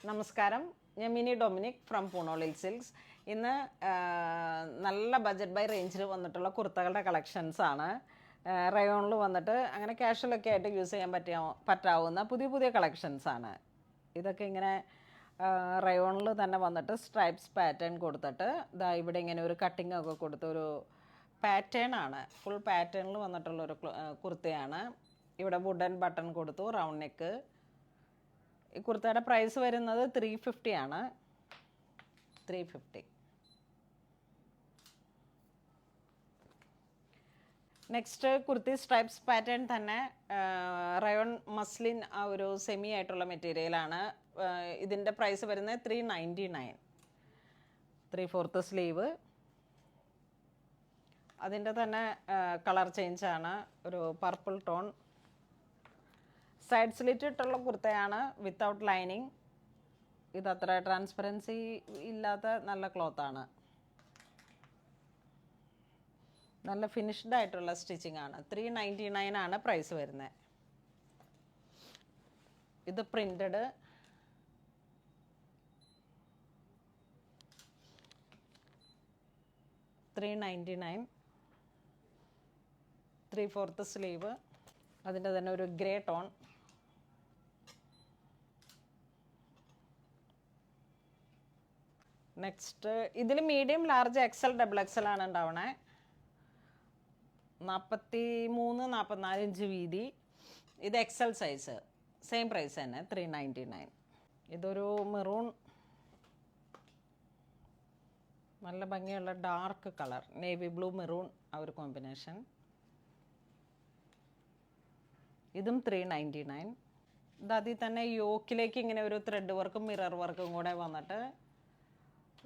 നമസ്കാരം, ഞാൻ mini Dominic from പൂണോളിൽ silks. ഇന്ന് നല്ല ബഡ്ജറ്റ് ബൈ റേഞ്ചിൽ വന്നിട്ടുള്ള കുർത്തകളുടെ കളക്ഷൻസ് ആണ്. റയോണിൽ വന്നിട്ട് അങ്ങനെ കാഷ്വലൊക്കെ ആയിട്ട് യൂസ് ചെയ്യാൻ പറ്റാവുന്ന പുതിയ കളക്ഷൻസ് ആണ്. ഇതൊക്കെ ഇങ്ങനെ റയോണിൽ തന്നെ വന്നിട്ട് സ്ട്രൈപ്സ് പാറ്റേൺ കൊടുത്തിട്ട് ഇവിടെ ഇങ്ങനെ ഒരു കട്ടിംഗ് ഒക്കെ കൊടുത്തൊരു പാറ്റേൺ ആണ്. ഫുൾ പാറ്റേണിൽ വന്നിട്ടുള്ളൊരു കുർത്തയാണ്. ഇവിടെ വുഡൻ ബട്ടൺ കൊടുത്തു, റൗണ്ട് നെക്ക്. ഈ കുർത്തയുടെ പ്രൈസ് വരുന്നത് 350 ആണ്. 350. നെക്സ്റ്റ് കുർത്തി സ്ട്രൈപ്സ് പാറ്റേൺ തന്നെ, റയോൺ മസ്ലിൻ ആ ഒരു സെമി ആയിട്ടുള്ള മെറ്റീരിയലാണ്. ഇതിൻ്റെ പ്രൈസ് വരുന്നത് 399. 3/4 സ്ലീവ്. അതിൻ്റെ തന്നെ കളർ ചേഞ്ചാണ്, ഒരു പർപ്പിൾ ടോൺ. സൈഡ് സ്ലിറ്റ് ഇട്ടുള്ള കുർത്തയാണ്, വിത്തൗട്ട് ലൈനിങ്. ഇതത്ര ട്രാൻസ്പെറൻസി ഇല്ലാത്ത നല്ല ക്ലോത്താണ്. നല്ല ഫിനിഷ്ഡ് ആയിട്ടുള്ള സ്റ്റിച്ചിങ് ആണ്. 399 ആണ് പ്രൈസ് വരുന്നത്. ഇത് പ്രിന്റഡ്. $399. 3/4 സ്ലീവ്. അതിൻ്റെ തന്നെ ഒരു ഗ്രേ ടോൺ. നെക്സ്റ്റ് ഇതിൽ മീഡിയം, ലാർജ്, XL, XXL ആണ് ഉണ്ടാവണേ. 43-44 ഇഞ്ച് വീതി. ഇത് XL സൈസ്. സെയിം പ്രൈസ് തന്നെ, 399. ഇതൊരു മെറൂൺ, നല്ല ഭംഗിയുള്ള dark colour, navy blue maroon ആ ഒരു കോമ്പിനേഷൻ. ഇതും 399. അതിൽ തന്നെ യോക്കിലേക്ക് ഇങ്ങനെ ഒരു ത്രെഡ് വർക്കും മിറർ വർക്കും കൂടെ വന്നിട്ട്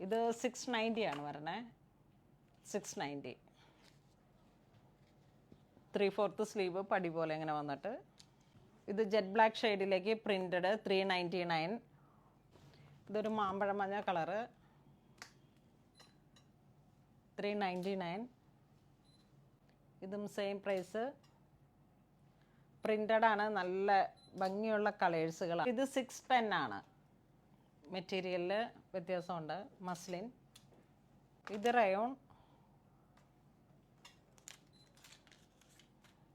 ഇത് 690 ആണ് വരണേ. 690. 3/4 സ്ലീവ്, പടി പോലെ ഇങ്ങനെ വന്നിട്ട്. ഇത് ജെറ്റ് ബ്ലാക്ക് ഷെയ്ഡിലേക്ക് പ്രിന്റഡ്. 399. ഇതൊരു മാമ്പഴ മഞ്ഞ കളറ്. 399. ഇതും സെയിം പ്രൈസ്. പ്രിന്റഡ് ആണ്, നല്ല ഭംഗിയുള്ള കളേഴ്സുകളാണ്. ഇത് 610 ആണ്. മെറ്റീരിയലിൽ വ്യത്യാസമുണ്ട്. മസ്ലിൻ. ഇത് റയോൺ.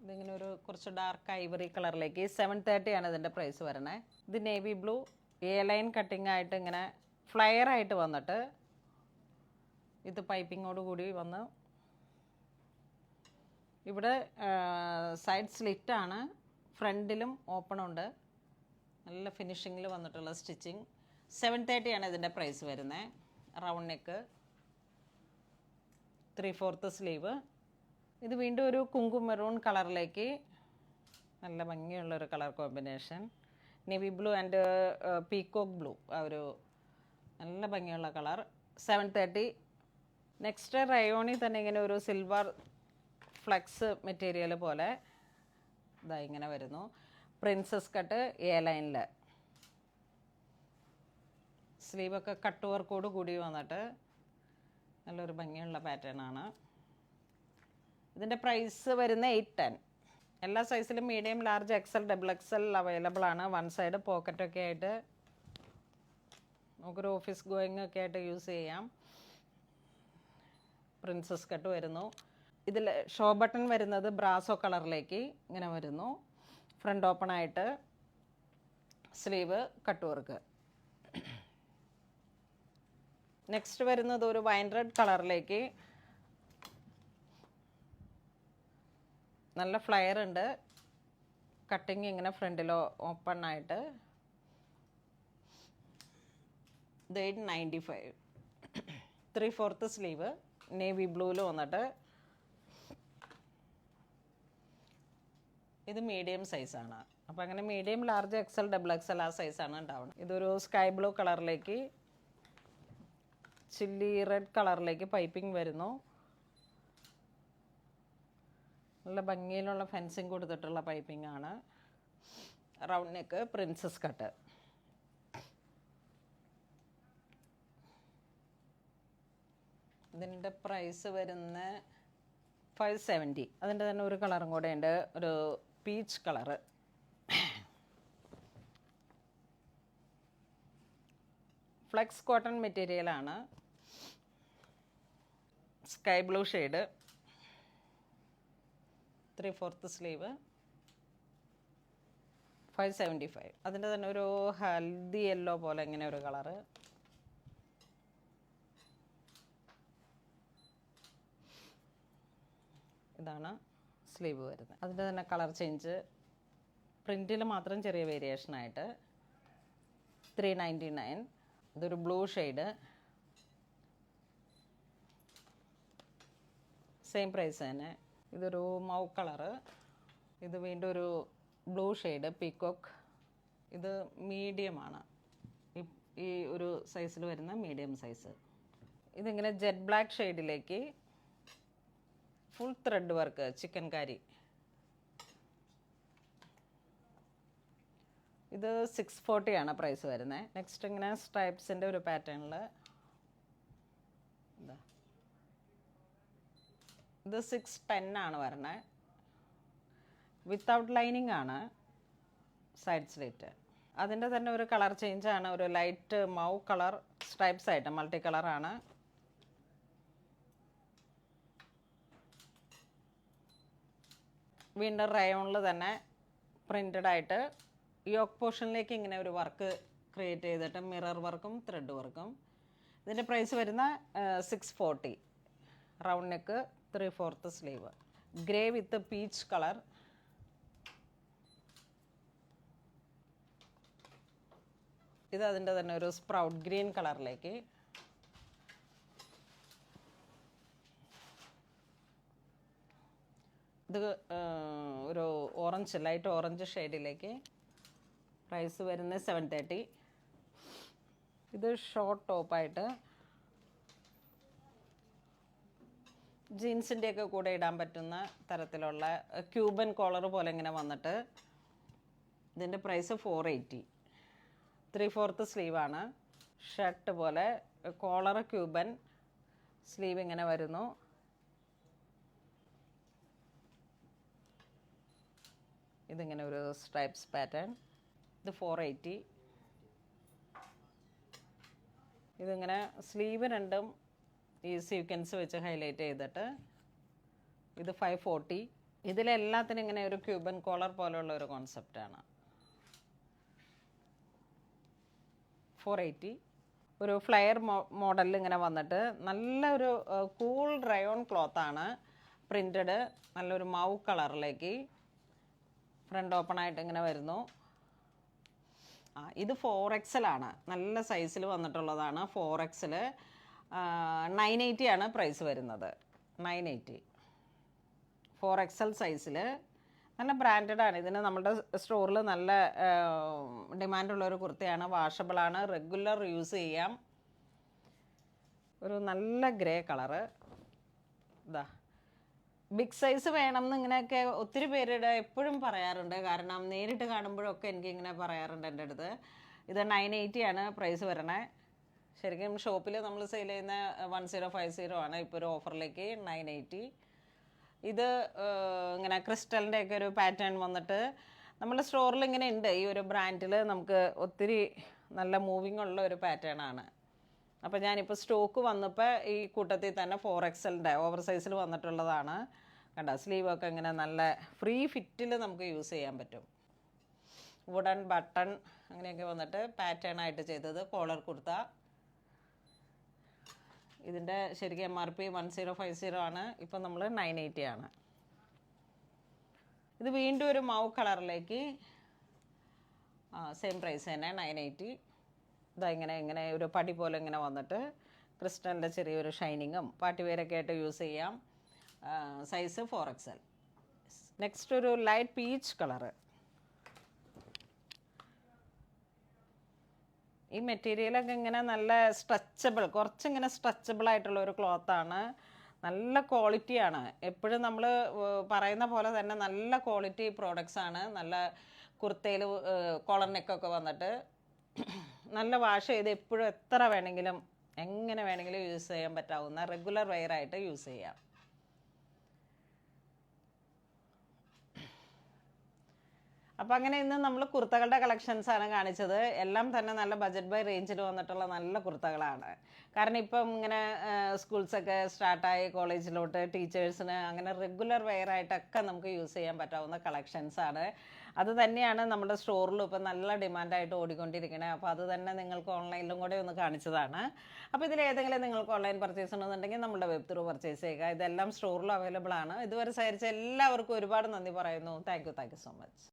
ഇതിങ്ങനെ ഒരു കുറച്ച് ഡാർക്ക് ഐവറി കളറിലേക്ക് 730 ആണ് ഇതിൻ്റെ പ്രൈസ് വരണേ. ഇത് നേവി ബ്ലൂ, ലൈൻ കട്ടിംഗ് ആയിട്ട് ഇങ്ങനെ ഫ്ലയർ ആയിട്ട് വന്നിട്ട് ഇത് പൈപ്പിങ്ങോട് കൂടി വന്ന് ഇവിടെ സൈഡ് സ്ലിറ്റാണ്, ഫ്രണ്ടിലും ഓപ്പൺ ഉണ്ട്. നല്ല ഫിനിഷിങ്ങിൽ വന്നിട്ടുള്ള സ്റ്റിച്ചിങ്. 730 ആണ് ഇതിൻ്റെ പ്രൈസ് വരുന്നത്. Round neck, 3/4 sleeve. ഇത് വീണ്ടും ഒരു കുങ്കുമ മെറൂൺ കളറിലേക്ക് നല്ല ഭംഗിയുള്ളൊരു colour combination. Navy blue and peacock blue, ആ ഒരു നല്ല ഭംഗിയുള്ള കളർ. 730. നെക്സ്റ്റ് റയോണിൽ തന്നെ ഇങ്ങനെ ഒരു സിൽവർ ഫ്ലെക്സ് മെറ്റീരിയൽ പോലെ ഇങ്ങനെ വരുന്നു. പ്രിൻസസ് കട്ട്, ലൈനിൽ. സ്ലീവൊക്കെ കട്ട് വർക്കോട് കൂടി വന്നിട്ട് നല്ലൊരു ഭംഗിയുള്ള പാറ്റേൺ ആണ്. ഇതിൻ്റെ പ്രൈസ് വരുന്ന 810. എല്ലാ സൈസിലും medium, large, XL, XXL available ആണ്. വൺ സൈഡ് പോക്കറ്റൊക്കെ ആയിട്ട് നമുക്കൊരു ഓഫീസ് ഗോയിങ് ഒക്കെ ആയിട്ട് യൂസ് ചെയ്യാം. പ്രിൻസസ് കട്ട് വരുന്നു. ഇതിൽ ഷോ ബട്ടൺ വരുന്നത് ബ്രാസോ കളറിലേക്ക് ഇങ്ങനെ വരുന്നു. ഫ്രണ്ട് ഓപ്പൺ ആയിട്ട് സ്ലീവ് കട്ട് വർക്ക്. നെക്സ്റ്റ് വരുന്നത് ഒരു വൈൻ റെഡ് കളറിലേക്ക് നല്ല ഫ്ലയർ ഉണ്ട്. കട്ടിങ് ഇങ്ങനെ ഫ്രണ്ടിലോ ഓപ്പൺ ആയിട്ട്. ഇത് 895. 3/4 സ്ലീവ്, നേവി ബ്ലൂവിൽ വന്നിട്ട്. ഇത് മീഡിയം സൈസാണ്. അപ്പോൾ അങ്ങനെ മീഡിയം, ലാർജ്, XL, XXL ആ സൈസാണ് ഉണ്ടാവുന്നത്. ഇതൊരു സ്കൈ ബ്ലൂ കളറിലേക്ക് ചില്ലി റെഡ് കളറിലേക്ക് പൈപ്പിംഗ് വരുന്നു. നല്ല ഭംഗിയിലുള്ള ഫെൻസിങ് കൊടുത്തിട്ടുള്ള പൈപ്പിംഗ് ആണ്. Round neck, princess cut. ഇതിൻ്റെ പ്രൈസ് വരുന്ന 570. അതിൻ്റെ തന്നെ ഒരു കളറും കൂടെ ഉണ്ട്, ഒരു പീച്ച് കളറ്. ഫ്ലെക്സ് കോട്ടൺ മെറ്റീരിയലാണ്. Sky blue shade, 3/4 sleeve, 575. അതിൻ്റെ തന്നെ ഒരു ഹൽദി യെല്ലോ പോലെ ഇങ്ങനെ ഒരു കളറ്. ഇതാണ് സ്ലീവ് വരുന്നത്. അതിൻ്റെ തന്നെ കളർ ചേഞ്ച്, പ്രിൻറ്റിൽ മാത്രം ചെറിയ വേരിയേഷനായിട്ട് 399. ഇതൊരു ബ്ലൂ ഷെയ്ഡ്, സെയിം പ്രൈസ് തന്നെ. ഇതൊരു മൗ കളറ്. ഇത് വീണ്ടും ഒരു ബ്ലൂ ഷെയ്ഡ് പീക്കോക്ക്. ഇത് മീഡിയമാണ്, ഈ ഒരു സൈസിൽ വരുന്ന മീഡിയം സൈസ്. ഇതിങ്ങനെ ജെറ്റ് ബ്ലാക്ക് ഷെയ്ഡിലേക്ക് full thread work chikankari. ഇത് 640 ആണ് പ്രൈസ് വരുന്നത്. നെക്സ്റ്റ് ഇങ്ങനെ സ്ട്രൈപ്സിൻ്റെ ഒരു പാറ്റേണിൽ ഇത് 610 ആണ് വരുന്നത്. വിത്തൗട്ട് ലൈനിങ് ആണ് സൈഡ് സ്ലിറ്റ്. അതിൻ്റെ തന്നെ ഒരു കളർ ചേഞ്ചാണ്, ഒരു ലൈറ്റ് മൗ കളർ സ്ട്രൈപ്സ് ആയിട്ട് മൾട്ടി കളറാണ്. വീണ്ടും റയോണിൽ തന്നെ പ്രിൻറ്റഡ് ആയിട്ട് യോക്ക് പോർഷനിലേക്ക് ഇങ്ങനെ ഒരു വർക്ക് ക്രിയേറ്റ് ചെയ്തിട്ട് മിറർ വർക്കും ത്രെഡ് വർക്കും. ഇതിൻ്റെ പ്രൈസ് വരുന്ന 640. Round neck, 3/4 sleeve, grey with peach colour. ഇത് അതിൻ്റെ തന്നെ ഒരു സ്പ്രൗട്ട് ഗ്രീൻ കളറിലേക്ക്. ഇത് ഒരു ഓറഞ്ച്, ലൈറ്റ് ഓറഞ്ച് ഷെയ്ഡിലേക്ക്. പ്രൈസ് വരുന്നത് 730. ഇത് ഷോർട്ട് ടോപ്പായിട്ട് ജീൻസിൻ്റെയൊക്കെ കൂടെ ഇടാൻ പറ്റുന്ന തരത്തിലുള്ള ക്യൂബൻ കോളർ പോലെ ഇങ്ങനെ വന്നിട്ട് ഇതിൻ്റെ പ്രൈസ് 480. 3/4 സ്ലീവാണ്. ഷർട്ട് പോലെ കോളർ ക്യൂബൻ സ്ലീവ് ഇങ്ങനെ വരുന്നു. ഇതിങ്ങനെ ഒരു സ്ട്രൈപ്സ് പാറ്റേൺ. ഇത് 480. ഇതിങ്ങനെ സ്ലീവ് രണ്ടും ഈ സീക്വൻസ് വെച്ച് ഹൈലൈറ്റ് ചെയ്തിട്ട് ഇത് 540. ഇതിലെല്ലാത്തിനും ഇങ്ങനെ ഒരു ക്യൂബൻ കോളർ പോലെയുള്ള ഒരു കോൺസെപ്റ്റാണ്. 480. ഒരു ഫ്ലെയർ മോഡലിൽ ഇങ്ങനെ വന്നിട്ട് നല്ലൊരു കൂൾ റയോൺ ക്ലോത്താണ്. പ്രിൻറ്റഡ് നല്ലൊരു മൗ കളറിലേക്ക് ഫ്രണ്ട് ഓപ്പൺ ആയിട്ട് ഇങ്ങനെ വരുന്നു. ഇത് 4XL ആണ്, നല്ല സൈസിൽ വന്നിട്ടുള്ളതാണ്. 4XL 980 ആണ് പ്രൈസ് വരുന്നത്. 980 4XL സൈസിൽ നല്ല ബ്രാൻഡഡ് ആണ്. ഇതിന് നമ്മുടെ സ്റ്റോറിൽ നല്ല ഡിമാൻഡുള്ളൊരു കുർത്തയാണ്. വാഷബിളാണ്, റെഗുലർ യൂസ് ചെയ്യാം. ഒരു നല്ല ഗ്രേ കളറ്. ഇതാ ബിഗ് സൈസ് വേണം എന്ന് ഇങ്ങനെയൊക്കെ ഒത്തിരി പേരുടെ എപ്പോഴും പറയാറുണ്ട്. കാരണം നേരിട്ട് കാണുമ്പോഴൊക്കെ എനിക്കിങ്ങനെ പറയാറുണ്ട് എൻ്റെ അടുത്ത്. ഇത് 980 ആണ് പ്രൈസ് വരണേ. ശരിക്കും ഷോപ്പിൽ നമ്മൾ സെയിൽ ചെയ്യുന്ന 1050 ആണ്. ഇപ്പോൾ ഒരു ഓഫറിലേക്ക് 980. ഇത് ഇങ്ങനെ ക്രിസ്റ്റലിൻ്റെ ഒക്കെ ഒരു പാറ്റേൺ വന്നിട്ട് നമ്മുടെ സ്റ്റോറിൽ ഇങ്ങനെ ഉണ്ട്. ഈ ഒരു ബ്രാൻഡിൽ നമുക്ക് ഒത്തിരി നല്ല മൂവിങ് ഉള്ള ഒരു പാറ്റേൺ ആണ്. അപ്പോൾ ഞാനിപ്പോൾ സ്റ്റോക്ക് വന്നപ്പോൾ ഈ കൂട്ടത്തിൽ തന്നെ 4XLൻ്റെ ഓവർ സൈസിൽ വന്നിട്ടുള്ളതാണ്. കണ്ട സ്ലീവൊക്കെ ഇങ്ങനെ നല്ല ഫ്രീ ഫിറ്റിൽ നമുക്ക് യൂസ് ചെയ്യാൻ പറ്റും. വുഡൻ ബട്ടൺ അങ്ങനെയൊക്കെ വന്നിട്ട് പാറ്റേൺ ആയിട്ട് ചെയ്തത് കോളർ കുർത്ത. ഇതിൻ്റെ ശരിക്കും MRP 1050 ആണ്. ഇപ്പം നമ്മൾ 980 ആണ്. ഇത് വീണ്ടും ഒരു മൗ കളറിലേക്ക് സെയിം പ്രൈസ് തന്നെ 980. ഇതാ ഇങ്ങനെ ഒരു പടി പോലെ ഇങ്ങനെ വന്നിട്ട് ക്രിസ്റ്റലിൻ്റെ ചെറിയൊരു ഷൈനിങ്ങും പാർട്ടി വെയറൊക്കെ ആയിട്ട് യൂസ് ചെയ്യാം. Size 4XL. നെക്സ്റ്റ് ഒരു ലൈറ്റ് പീച്ച് കളറ്. ഈ മെറ്റീരിയലൊക്കെ ഇങ്ങനെ നല്ല സ്ട്രെച്ചബിൾ, കുറച്ചിങ്ങനെ സ്ട്രെച്ചബിൾ ആയിട്ടുള്ള ഒരു ക്ലോത്താണ്. നല്ല ക്വാളിറ്റിയാണ്. എപ്പോഴും നമ്മൾ പറയുന്ന പോലെ തന്നെ നല്ല ക്വാളിറ്റി പ്രോഡക്റ്റ്സ് ആണ്. നല്ല കുർത്തയിൽ കോളർ നെക്കൊക്കെ വന്നിട്ട് നല്ല വാഷ് ചെയ്ത് എപ്പോഴും എത്ര വേണമെങ്കിലും എങ്ങനെ വേണമെങ്കിലും യൂസ് ചെയ്യാൻ പറ്റാവുന്ന റെഗുലർ വെയർ ആയിട്ട് യൂസ് ചെയ്യാം. അപ്പോൾ അങ്ങനെ ഇന്ന് നമ്മൾ കുർത്തകളുടെ കളക്ഷൻസ് ആണ് കാണിച്ചത്. എല്ലാം തന്നെ നല്ല ബജറ്റ് ബൈ റേഞ്ചിൽ വന്നിട്ടുള്ള നല്ല കുർത്തകളാണ്. കാരണം ഇപ്പം ഇങ്ങനെ സ്കൂൾസൊക്കെ സ്റ്റാർട്ടായി, കോളേജിലോട്ട് ടീച്ചേഴ്സിന് അങ്ങനെ റെഗുലർ വെയർ ആയിട്ടൊക്കെ നമുക്ക് യൂസ് ചെയ്യാൻ പറ്റാവുന്ന കളക്ഷൻസ് ആണ്. അത് തന്നെയാണ് നമ്മുടെ സ്റ്റോറിലും ഇപ്പം നല്ല ഡിമാൻഡായിട്ട് ഓടിക്കൊണ്ടിരിക്കണേ. അപ്പോൾ അത് തന്നെ നിങ്ങൾക്ക് ഓൺലൈനിലും കൂടെ ഒന്ന് കാണിച്ചതാണ്. അപ്പോൾ ഇതിലേതെങ്കിലും നിങ്ങൾക്ക് ഓൺലൈൻ പർച്ചേസ് ഉണ്ടെന്നുണ്ടെങ്കിൽ നമ്മുടെ വെബ് ത്രൂ പർച്ചേസ് ചെയ്യുക. ഇതെല്ലാം സ്റ്റോറിലും അവൈലബിൾ ആണ്. ഇതുവരെ സഹകരിച്ച എല്ലാവർക്കും ഒരുപാട് നന്ദി പറയുന്നു. Thank you so much.